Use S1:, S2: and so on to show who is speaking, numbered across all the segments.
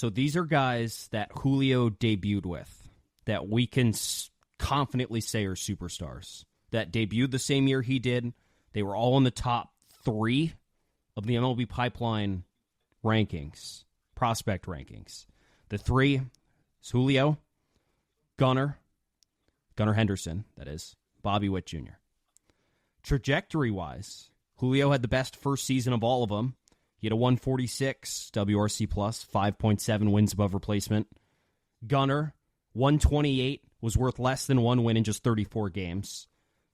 S1: So these are guys that Julio debuted with that we can confidently say are superstars. That debuted the same year he did. They were all in the top 3 of the MLB Pipeline rankings, prospect rankings. The 3 is Julio, Gunnar Henderson, that is, Bobby Witt Jr. Trajectory-wise, Julio had the best first season of all of them. He had a 146 WRC+, 5.7 wins above replacement. Gunnar, 128, was worth less than 1 win in just 34 games.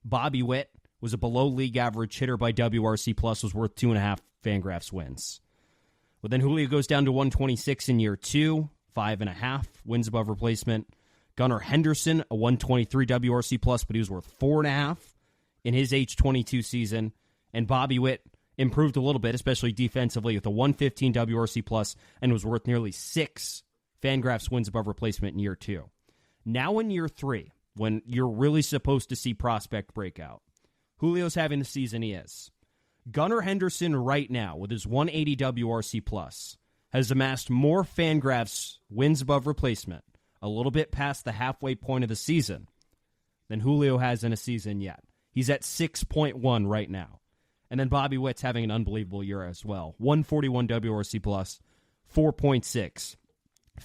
S1: Bobby Witt was a below-league average hitter by WRC+, was worth 2.5 Fangraphs wins. But then Julio goes down to 126 in year 2, 5.5 wins above replacement. Gunnar Henderson, a 123 WRC+, but he was worth 4.5 in his age 22 season. And Bobby Witt improved a little bit, especially defensively, with a 115 WRC+, and was worth nearly 6 Fangraphs wins above replacement in year 2. Now in year 3, when you're really supposed to see prospect breakout, Julio's having the season he is. Gunnar Henderson right now, with his 180 WRC+, has amassed more Fangraphs wins above replacement, a little bit past the halfway point of the season, than Julio has in a season yet. He's at 6.1 right now. And then Bobby Witt's having an unbelievable year as well. 141 WRC+, 4.6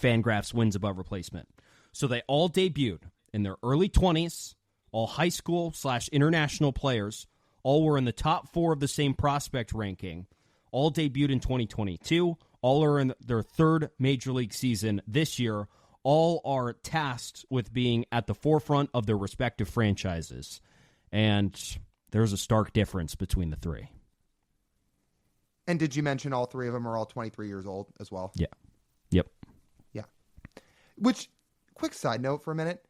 S1: Fangraphs wins above replacement. So they all debuted in their early 20s, all high school/international players, all were in the top 4 of the same prospect ranking, all debuted in 2022, all are in their 3rd major league season this year, all are tasked with being at the forefront of their respective franchises. And there's a stark difference between the 3.
S2: And did you mention all 3 of them are all 23 years old as well?
S1: Yeah. Yep.
S2: Yeah. Which, quick side note for a minute,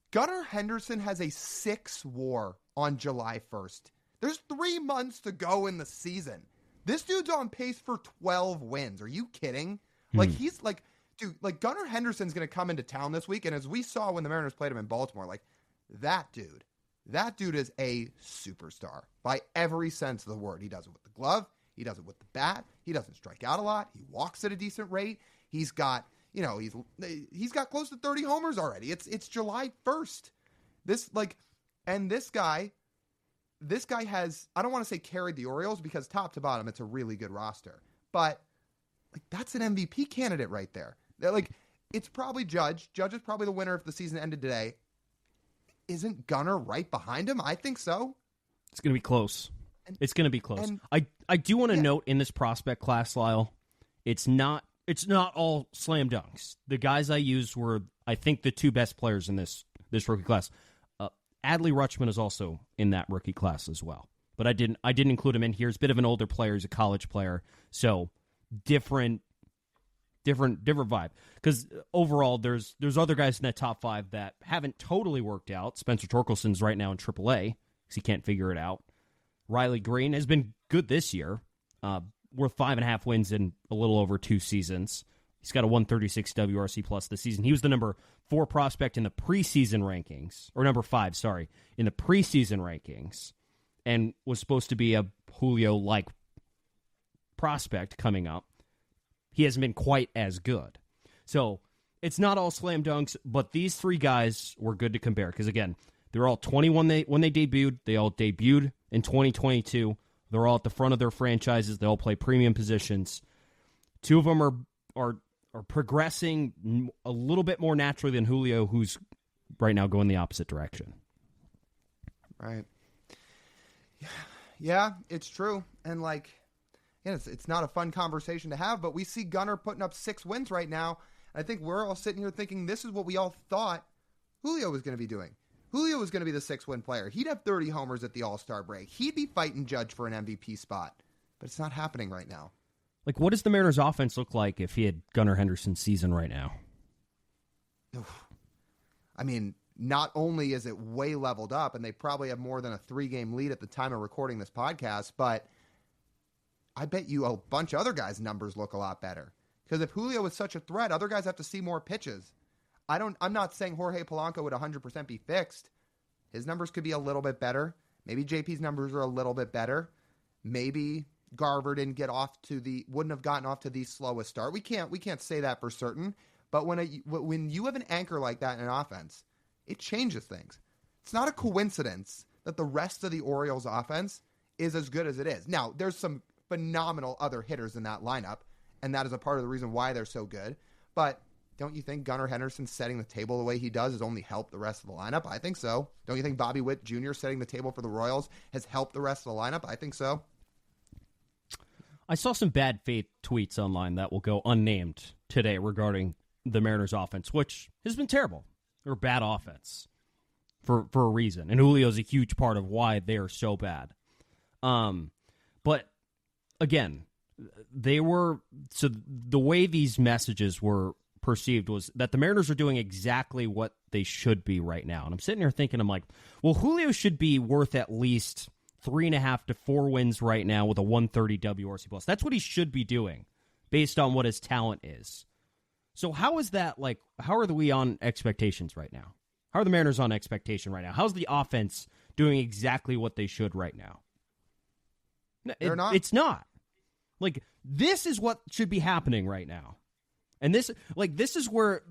S2: Gunnar Henderson has a 6 WAR on July 1st. There's 3 months to go in the season. This dude's on pace for 12 wins. Are you kidding? Like, he's like, dude, like Gunnar Henderson's going to come into town this week. And as we saw when the Mariners played him in Baltimore, like that dude is a superstar by every sense of the word. He does it with the glove. He does it with the bat. He doesn't strike out a lot. He walks at a decent rate. He's got, he's got close to 30 homers already. It's July 1st. This guy has, I don't want to say carried the Orioles because top to bottom, it's a really good roster, but like that's an MVP candidate right there. Like it's probably Judge. Judge is probably the winner if the season ended today. Isn't Gunnar right behind him? I think so.
S1: It's going to be close. It's going to be close. I do want to note in this prospect class, Lyle, it's not all slam dunks. The guys I used were, I think, the 2 best players in this rookie class. Adley Rutschman is also in that rookie class as well, but I didn't include him in here. He's a bit of an older player. He's a college player, so different vibe. Because overall, there's other guys in that top 5 that haven't totally worked out. Spencer Torkelson's right now in AAA because he can't figure it out. Riley Green has been good this year, worth 5.5 wins in a little over 2 seasons. He's got a 136 WRC+ this season. He was the number 4 prospect in the preseason rankings, or number 5, sorry, in the preseason rankings, and was supposed to be a Julio-like prospect coming up. He hasn't been quite as good. So it's not all slam dunks, but these 3 guys were good to compare because, again, they're all 21 when they debuted. They all debuted in 2022. They're all at the front of their franchises. They all play premium positions. 2 of them are progressing a little bit more naturally than Julio, who's right now going the opposite direction.
S2: Right. Yeah, it's true. And it's not a fun conversation to have, but we see Gunnar putting up 6 wins right now. I think we're all sitting here thinking this is what we all thought Julio was going to be doing. Julio was going to be the 6-win player. He'd have 30 homers at the All-Star break. He'd be fighting Judge for an MVP spot, but it's not happening right now.
S1: Like, what does the Mariners' offense look like if he had Gunnar Henderson's season right now?
S2: I mean, not only is it way leveled up, and they probably have more than a 3-game lead at the time of recording this podcast, but I bet you a bunch of other guys' numbers look a lot better. Because if Julio is such a threat, other guys have to see more pitches. I'm not saying Jorge Polanco would 100% be fixed. His numbers could be a little bit better. Maybe JP's numbers are a little bit better. Maybe Garver wouldn't have gotten off to the slowest start. We can't say that for certain. But when you have an anchor like that in an offense, it changes things. It's not a coincidence that the rest of the Orioles offense is as good as it is. Now, there's some phenomenal other hitters in that lineup, and that is a part of the reason why they're so good. But don't you think Gunnar Henderson setting the table the way he does has only helped the rest of the lineup? I think so. Don't you think Bobby Witt Jr. setting the table for the Royals has helped the rest of the lineup? I think so.
S1: I saw some bad faith tweets online that will go unnamed today regarding the Mariners offense, which has been terrible. They're bad offense for a reason. And Julio's a huge part of why they are so bad. But again, the way these messages were perceived was that the Mariners are doing exactly what they should be right now. And I'm sitting here thinking, I'm like, well, Julio should be worth at least 3.5 to 4 wins right now with a 130 WRC plus. That's what he should be doing based on what his talent is. So how is that, like, how are we on expectations right now? How are the Mariners on expectation right now? How's the offense doing exactly what they should right now?
S2: They're not.
S1: It's not. Like, this is what should be happening right now. And this is where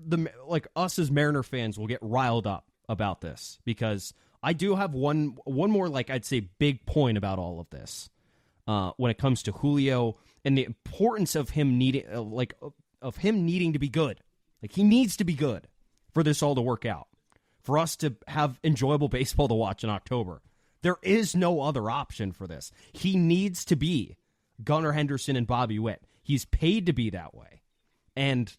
S1: us as Mariner fans will get riled up about this, because I do have one more, like, I'd say big point about all of this when it comes to Julio and the importance of him needing to be good. Like, he needs to be good for this all to work out, for us to have enjoyable baseball to watch in October. There is no other option for this. He needs to be Gunnar Henderson and Bobby Witt. He's paid to be that way. And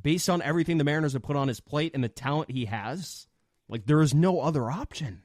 S1: based on everything the Mariners have put on his plate and the talent he has, like, there is no other option.